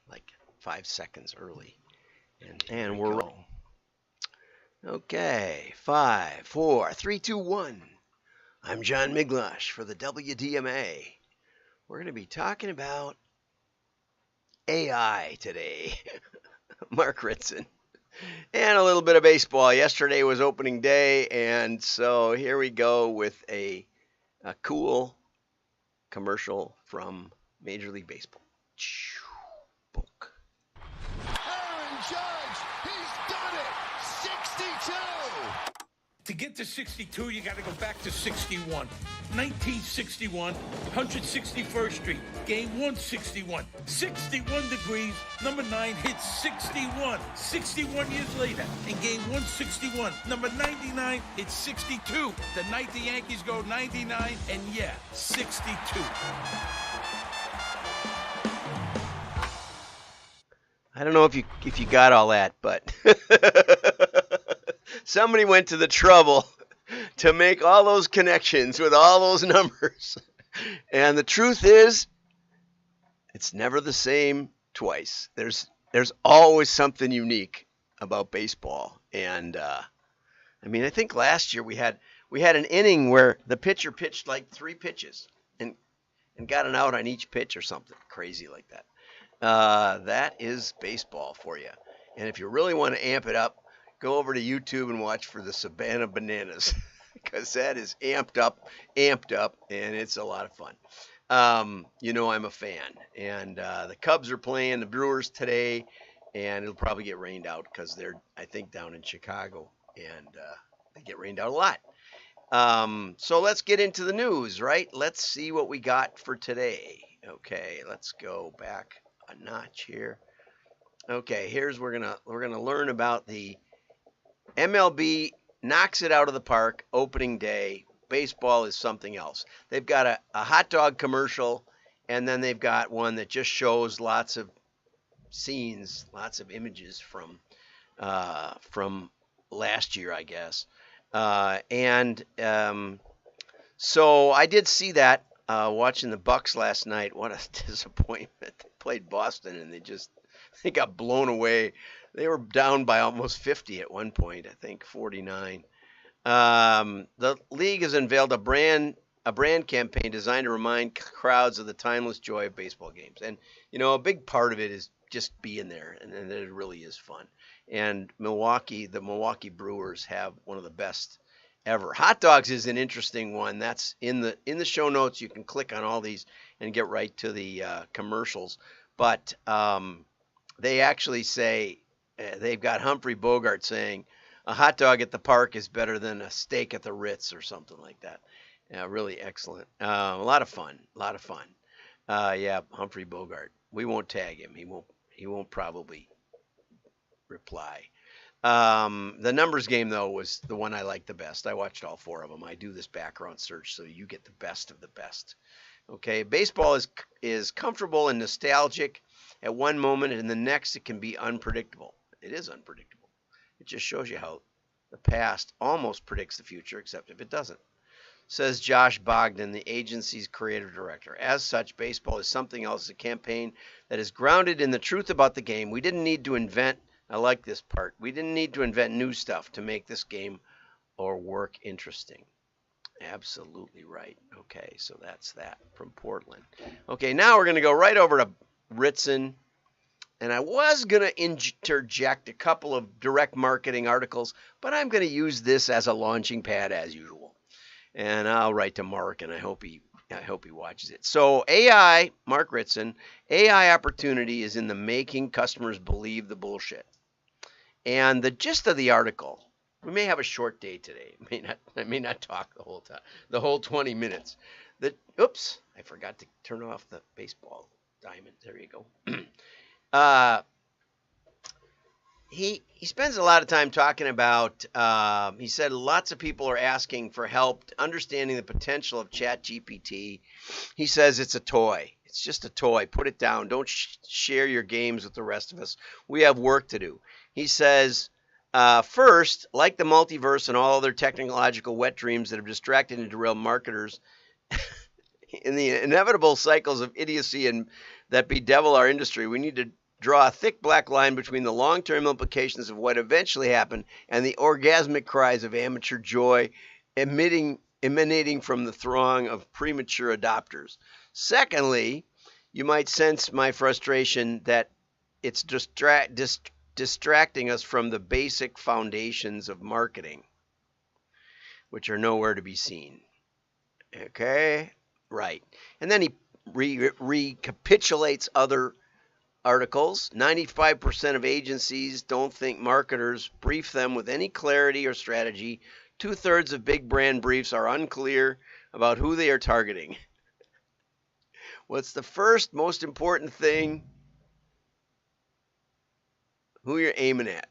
like 5 seconds early. And we're go. Okay, 5, 4, 3, 2, 1. I'm John Miglash for the WDMA. We're going to be talking about AI today. Mark Ritson. And a little bit of baseball. Yesterday was opening day, and so here we go with a cool commercial from Major League Baseball. Book. Aaron Judge, he's done it! 62! To get to 62, you got to go back to 61. 1961, 161st Street, game 161. 61 degrees, number 9 hits 61. 61 years later, in game 161, number 99 hits 62. The night the Yankees go 99, and yeah, 62. I don't know if you got all that, but somebody went to the trouble to make all those connections with all those numbers. And the truth is, it's never the same twice. There's always something unique about baseball. And I think last year we had an inning where the pitcher pitched like 3 pitches and got an out on each pitch or something crazy like that. That is baseball for you. And if you really want to amp it up, go over to YouTube and watch for the Savannah Bananas because that is amped up, and it's a lot of fun. I'm a fan. And the Cubs are playing the Brewers today, and it'll probably get rained out because they're, I think, down in Chicago, and they get rained out a lot. So let's get into the news, right? Let's see what we got for today. Okay, let's go back a notch here. Okay, we're gonna learn about the MLB knocks it out of the park opening day. Baseball is something else. They've got a hot dog commercial, and then they've got one that just shows lots of scenes, lots of images from last year, I guess. So I did see that watching the Bucks last night. What a disappointment! They played Boston and they got blown away. They were down by almost 50 at one point, I think 49. The league has unveiled a brand campaign designed to remind crowds of the timeless joy of baseball games. And a big part of it is just being there, and it really is fun. And the Milwaukee Brewers have one of the best ever. Hot dogs is an interesting one. That's in the show notes. You can click on all these and get right to the commercials. But they actually say they've got Humphrey Bogart saying a hot dog at the park is better than a steak at the Ritz or something like that. Really excellent. A lot of fun. Yeah, Humphrey Bogart. We won't tag him. He won't probably reply. The numbers game, though, was the one I liked the best. I watched all 4 of them. I do this background search so you get the best of the best. Okay, baseball is comfortable and nostalgic at one moment, and the next it can be unpredictable. It is unpredictable. It just shows you how the past almost predicts the future, except if it doesn't. Says Josh Bogdan, the agency's creative director. As such, baseball is something else, a campaign that is grounded in the truth about the game. We didn't need to invent, I like this part, we didn't need to invent new stuff to make this game or work interesting. Absolutely right. Okay, so that's that from Portland. Okay, now we're going to go right over to Ritson. And I was going to interject a couple of direct marketing articles, but I'm going to use this as a launching pad as usual. And I'll write to Mark, and I hope he watches it. So AI, Mark Ritson, AI opportunity is in the making customers believe the bullshit. And the gist of the article, we may have a short day today. I may not talk the whole time, the whole 20 minutes. Oops, I forgot to turn off the baseball diamond. There you go. He spends a lot of time talking about, he said lots of people are asking for help understanding the potential of ChatGPT. He says it's a toy. It's just a toy. Put it down. Don't share your games with the rest of us. We have work to do. He says, first, like the multiverse and all other technological wet dreams that have distracted and derailed marketers in the inevitable cycles of idiocy and that bedevil our industry, we need to draw a thick black line between the long-term implications of what eventually happened and the orgasmic cries of amateur joy emanating from the throng of premature adopters. Secondly, you might sense my frustration that it's distracting us from the basic foundations of marketing, which are nowhere to be seen. Okay, right. And then he recapitulates other articles. 95% of agencies don't think marketers brief them with any clarity or strategy. 2/3 of big brand briefs are unclear about who they are targeting. What's the first most important thing? Who you're aiming at.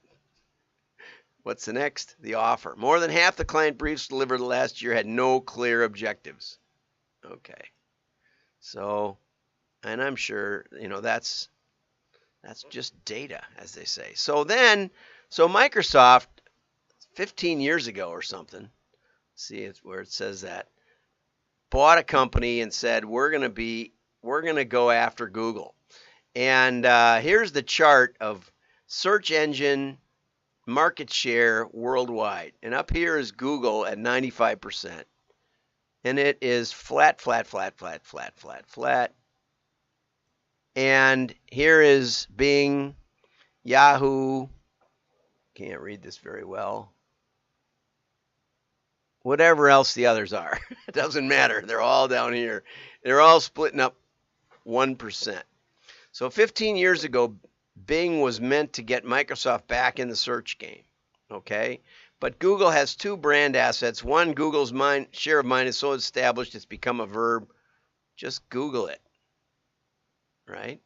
What's the next? The offer. More than half the client briefs delivered last year had no clear objectives. Okay. So, and I'm sure, that's just data, as they say. So Microsoft, 15 years ago or something, see it's where it says that, bought a company and said, we're going to go after Google. And here's the chart of search engine market share worldwide. And up here is Google at 95%. And it is flat, flat, flat, flat, flat, flat, flat. And here is Bing, Yahoo, can't read this very well. Whatever else the others are, it doesn't matter. They're all down here. They're all splitting up 1%. So 15 years ago, Bing was meant to get Microsoft back in the search game, okay? But Google has two brand assets. One, Google's share of mind is so established it's become a verb. Just Google it, right?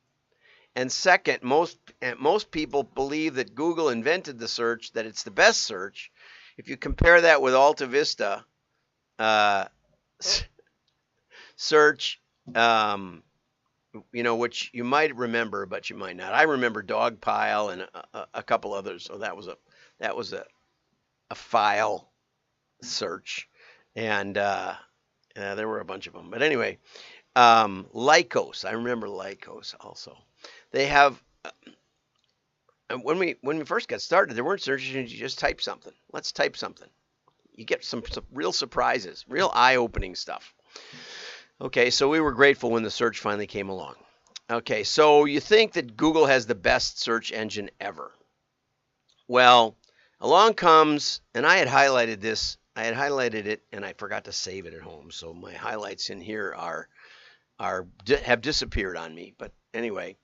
And second, most people believe that Google invented the search, that it's the best search. If you compare that with Alta Vista search, which you might remember, but you might not. I remember Dogpile and a couple others. So that was a file search, and there were a bunch of them. But anyway, Lycos. I remember Lycos also. They have. When we first got started, there weren't search engines. You just type something. Let's type something. You get some real surprises, real eye-opening stuff. Okay, so we were grateful when the search finally came along. Okay, so you think that Google has the best search engine ever. Well, along comes, and I had highlighted this. I had highlighted it, and I forgot to save it at home. So my highlights in here have disappeared on me. But anyway.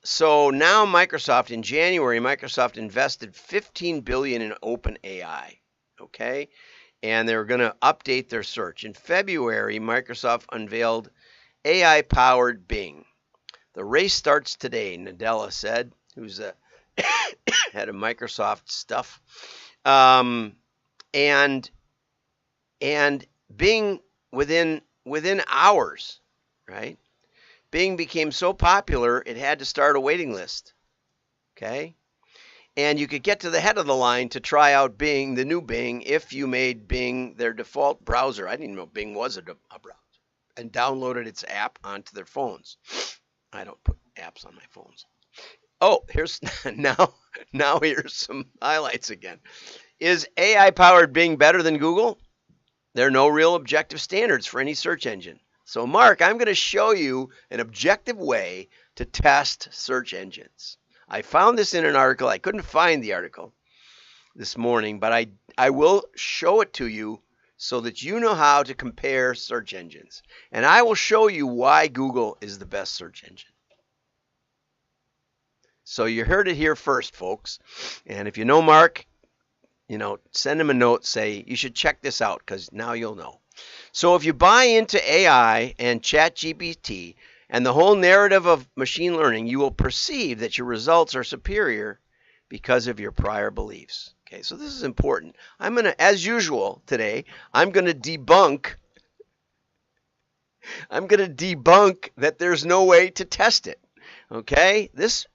So now in January, Microsoft invested $15 billion in OpenAI, okay? And they're going to update their search. In February, Microsoft unveiled AI-powered Bing. The race starts today, Nadella said, who's the head of Microsoft stuff. And Bing within hours, right? Bing became so popular, it had to start a waiting list, okay? And you could get to the head of the line to try out Bing, the new Bing, if you made Bing their default browser. I didn't even know Bing was a browser. And downloaded its app onto their phones. I don't put apps on my phones. Oh, here's now here's some highlights again. Is AI-powered Bing better than Google? There are no real objective standards for any search engine. So, Mark, I'm going to show you an objective way to test search engines. I found this in an article. I couldn't find the article this morning, but I will show it to you so that you know how to compare search engines. And I will show you why Google is the best search engine. So you heard it here first, folks. And if you know Mark, send him a note, say, you should check this out, because now you'll know. So if you buy into AI and ChatGPT and the whole narrative of machine learning, you will perceive that your results are superior because of your prior beliefs. Okay, so this is important. I'm going to, as usual today, I'm going to debunk that there's no way to test it. Okay, this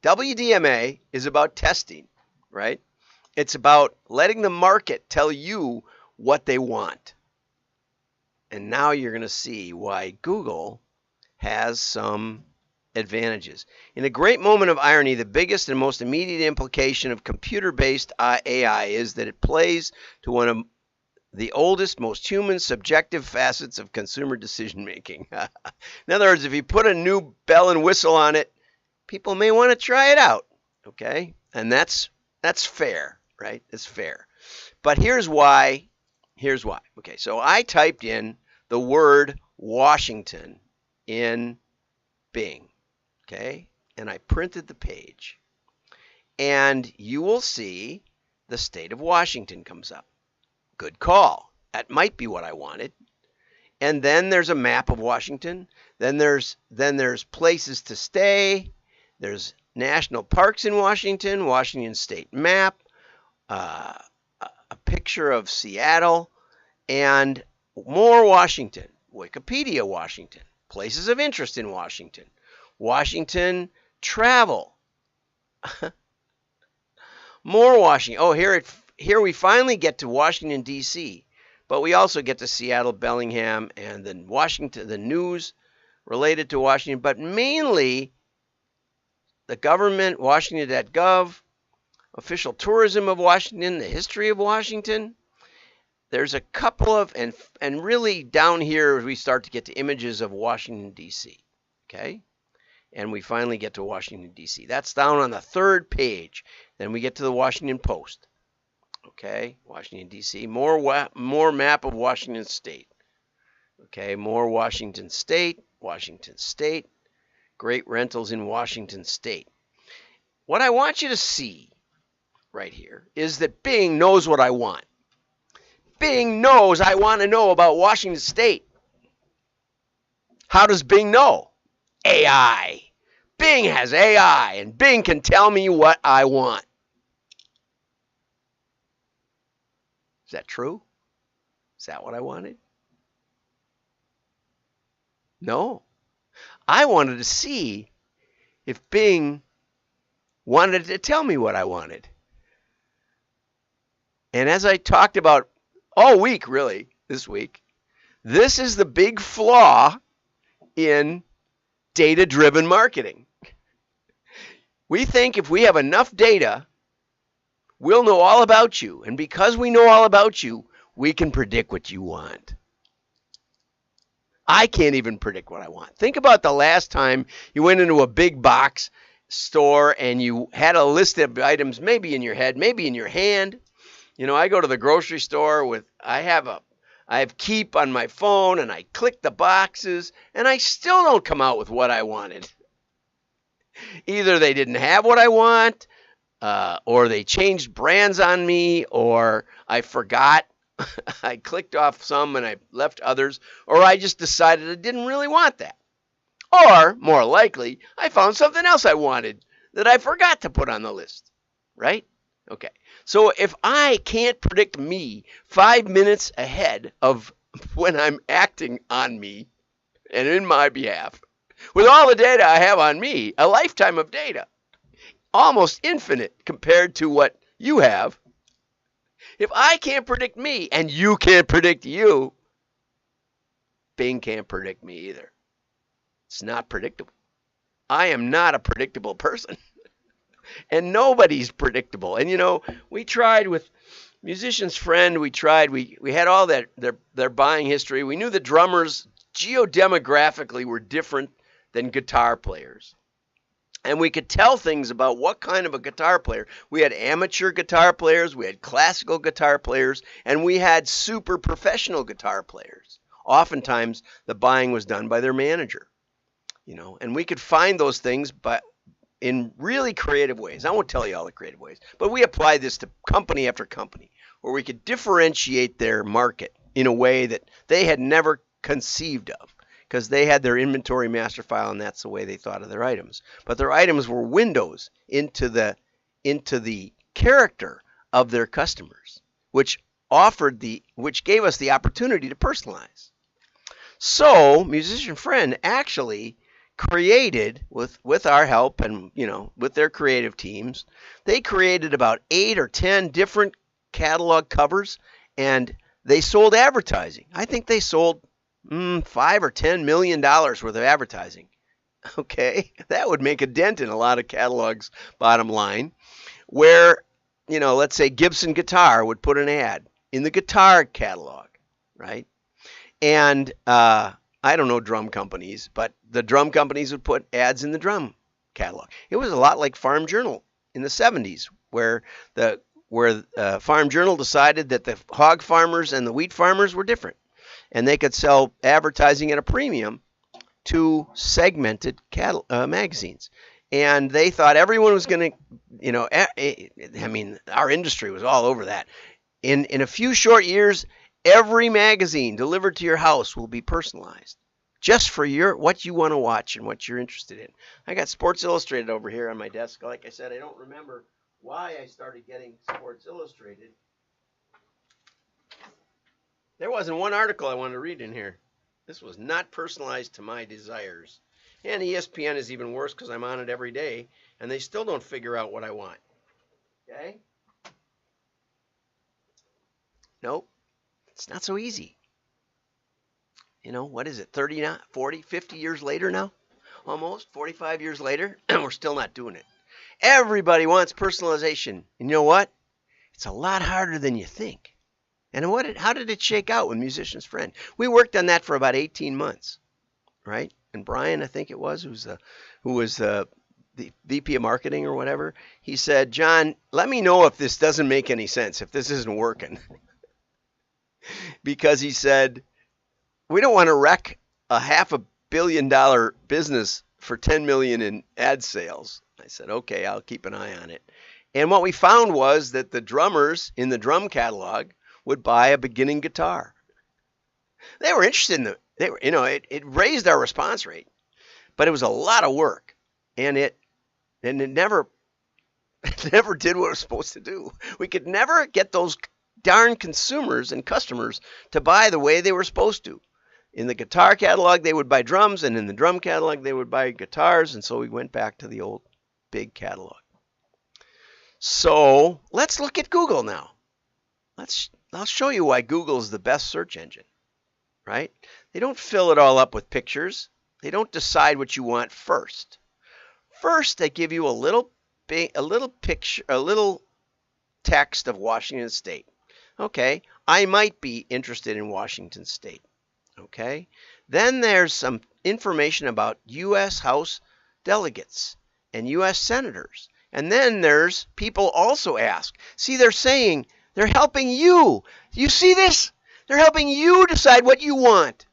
WDMA is about testing, right? It's about letting the market tell you what they want. And now you're going to see why Google has some advantages. In a great moment of irony, the biggest and most immediate implication of computer-based AI is that it plays to one of the oldest, most human, subjective facets of consumer decision-making. In other words, if you put a new bell and whistle on it, people may want to try it out, okay? And that's fair, right? It's fair. But here's why. Okay, so I typed in the word Washington in Bing, okay? And I printed the page. And you will see the state of Washington comes up. Good call. That might be what I wanted. And then there's a map of Washington. Then there's places to stay. There's national parks in Washington, Washington state map, a picture of Seattle, and more Washington, Wikipedia Washington, places of interest in Washington, Washington travel, more Washington. Oh, here we finally get to Washington, D.C., but we also get to Seattle, Bellingham, and then Washington, the news related to Washington, but mainly the government, Washington.gov, official tourism of Washington, the history of Washington. There's a couple of, and really down here we start to get to images of Washington, D.C., okay? And we finally get to Washington, D.C. That's down on the third page. Then we get to the Washington Post, okay? Washington, D.C., more map of Washington State, okay? More Washington State, great rentals in Washington State. What I want you to see right here is that Bing knows what I want. Bing knows I want to know about Washington State. How does Bing know? AI. Bing has AI, and Bing can tell me what I want. Is that true? Is that what I wanted? No. I wanted to see if Bing wanted to tell me what I wanted. And as I talked about all week, really, this week, this is the big flaw in data-driven marketing. We think if we have enough data, we'll know all about you. And because we know all about you, we can predict what you want. I can't even predict what I want. Think about the last time you went into a big box store and you had a list of items, maybe in your head, maybe in your hand. You know, I go to the grocery store I have Keep on my phone, and I click the boxes, and I still don't come out with what I wanted. Either they didn't have what I want, or they changed brands on me, or I forgot. I clicked off some and I left others, or I just decided I didn't really want that. Or, more likely, I found something else I wanted that I forgot to put on the list, right? Okay, so if I can't predict me 5 minutes ahead of when I'm acting on me and in my behalf, with all the data I have on me, a lifetime of data, almost infinite compared to what you have, if I can't predict me and you can't predict you, Bing can't predict me either. It's not predictable. I am not a predictable person. And nobody's predictable. And, you know, we tried with Musician's Friend. We had all that, their buying history. We knew the drummers geodemographically were different than guitar players. And we could tell things about what kind of a guitar player. We had amateur guitar players, we had classical guitar players, and we had super professional guitar players. Oftentimes, the buying was done by their manager. You know, and we could find those things in really creative ways. I won't tell you all the creative ways, but we applied this to company after company where we could differentiate their market in a way that they had never conceived of because they had their inventory master file and that's the way they thought of their items. But their items were windows into the character of their customers, which gave us the opportunity to personalize. So Musician Friend actually created, with our help and, you know, with their creative teams, they created about 8 or 10 different catalog covers, and they sold advertising. I think they sold $5 or $10 million worth of advertising Okay, that would make a dent in a lot of catalogs' bottom line. Where, let's say Gibson Guitar would put an ad in the guitar catalog, right? And I don't know drum companies, but the drum companies would put ads in the drum catalog. It was a lot like Farm Journal in the 70s, where Farm Journal decided that the hog farmers and the wheat farmers were different, and they could sell advertising at a premium to segmented magazines. And they thought everyone was going to, our industry was all over that. In a few short years, every magazine delivered to your house will be personalized just for what you want to watch and what you're interested in. I got Sports Illustrated over here on my desk. Like I said, I don't remember why I started getting Sports Illustrated. There wasn't one article I wanted to read in here. This was not personalized to my desires. And ESPN is even worse because I'm on it every day, and they still don't figure out what I want. Okay? Nope. It's not so easy. What is it, 30 now, 40, 50 years later now? Almost 45 years later, and we're still not doing it. Everybody wants personalization. And you know what? It's a lot harder than you think. And how did it shake out with Musician's Friend? We worked on that for about 18 months, right? And Brian, I think it was, who was the VP of marketing or whatever, he said, John, let me know if this doesn't make any sense, if this isn't working. Because he said, we don't want to wreck a $500 million business for $10 million in ad sales. I said, okay, I'll keep an eye on it. And what we found was that the drummers in the drum catalog would buy a beginning guitar. They were interested in it raised our response rate, but it was a lot of work, and it never did what it was supposed to do. We could never get those darn consumers and customers to buy the way they were supposed to. In the guitar catalog, they would buy drums, and in the drum catalog, they would buy guitars, and so we went back to the old big catalog. So let's look at Google now. I'll show you why Google is the best search engine, right? They don't fill it all up with pictures. They don't decide what you want first. First, they give you a little picture, a little text of Washington State. Okay, I might be interested in Washington State. Okay, then there's some information about U.S. House delegates and U.S. senators. And then there's people also ask. See, they're saying they're helping you. You see this? They're helping you decide what you want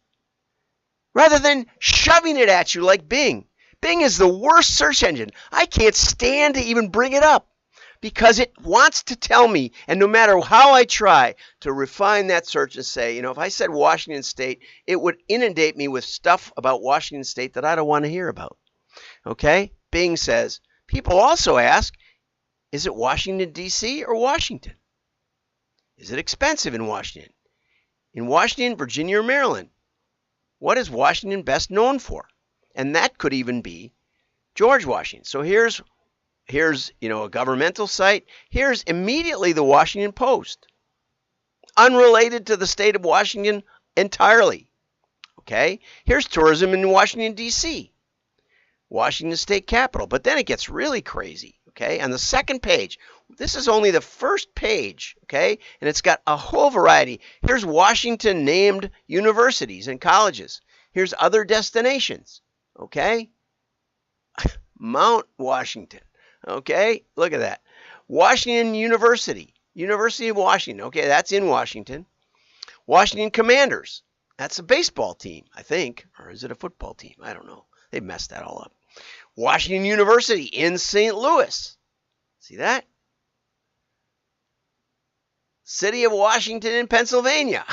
rather than shoving it at you like Bing. Bing is the worst search engine. I can't stand to even bring it up because it wants to tell me, and no matter how I try to refine that search and say, if I said Washington State, it would inundate me with stuff about Washington State that I don't want to hear about. Okay? Bing says, people also ask, is it Washington, D.C. or Washington? Is it expensive in Washington? In Washington, Virginia, or Maryland? What is Washington best known for? And that could even be George Washington. So here's a governmental site. Here's immediately the Washington Post, unrelated to the state of Washington entirely. Okay? Here's tourism in Washington, D.C., Washington State Capitol. But then it gets really crazy. Okay? On the second page, this is only the first page, okay? And it's got a whole variety. Here's Washington named universities and colleges. Here's other destinations, okay? Mount Washington, okay? Look at that. Washington University, University of Washington, okay, that's in Washington. Washington Commanders, that's a baseball team, I think. Or is it a football team? I don't know. They messed that all up. Washington University in St. Louis. See that? City of Washington in Pennsylvania.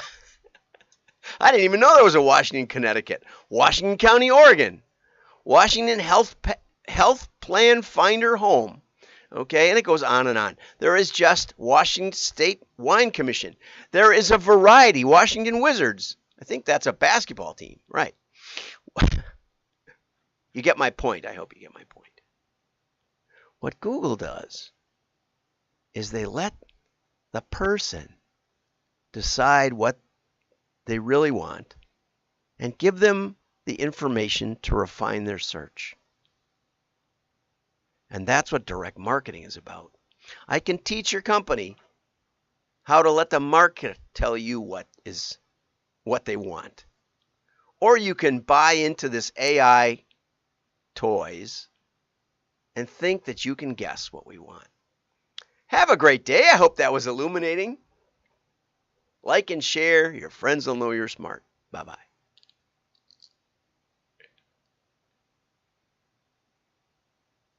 I didn't even know there was a Washington, Connecticut. Washington County, Oregon. Washington Health Plan Finder Home. Okay, and it goes on and on. There is just Washington State Wine Commission. There is a variety. Washington Wizards. I think that's a basketball team. Right. You get my point. I hope you get my point. What Google does is they let the person decide what they really want and give them the information to refine their search. And that's what direct marketing is about. I can teach your company how to let the market tell you what they want. Or you can buy into this AI toys and think that you can guess what we want. Have a great day. I hope that was illuminating. Like and share. Your friends will know you're smart. Bye-bye.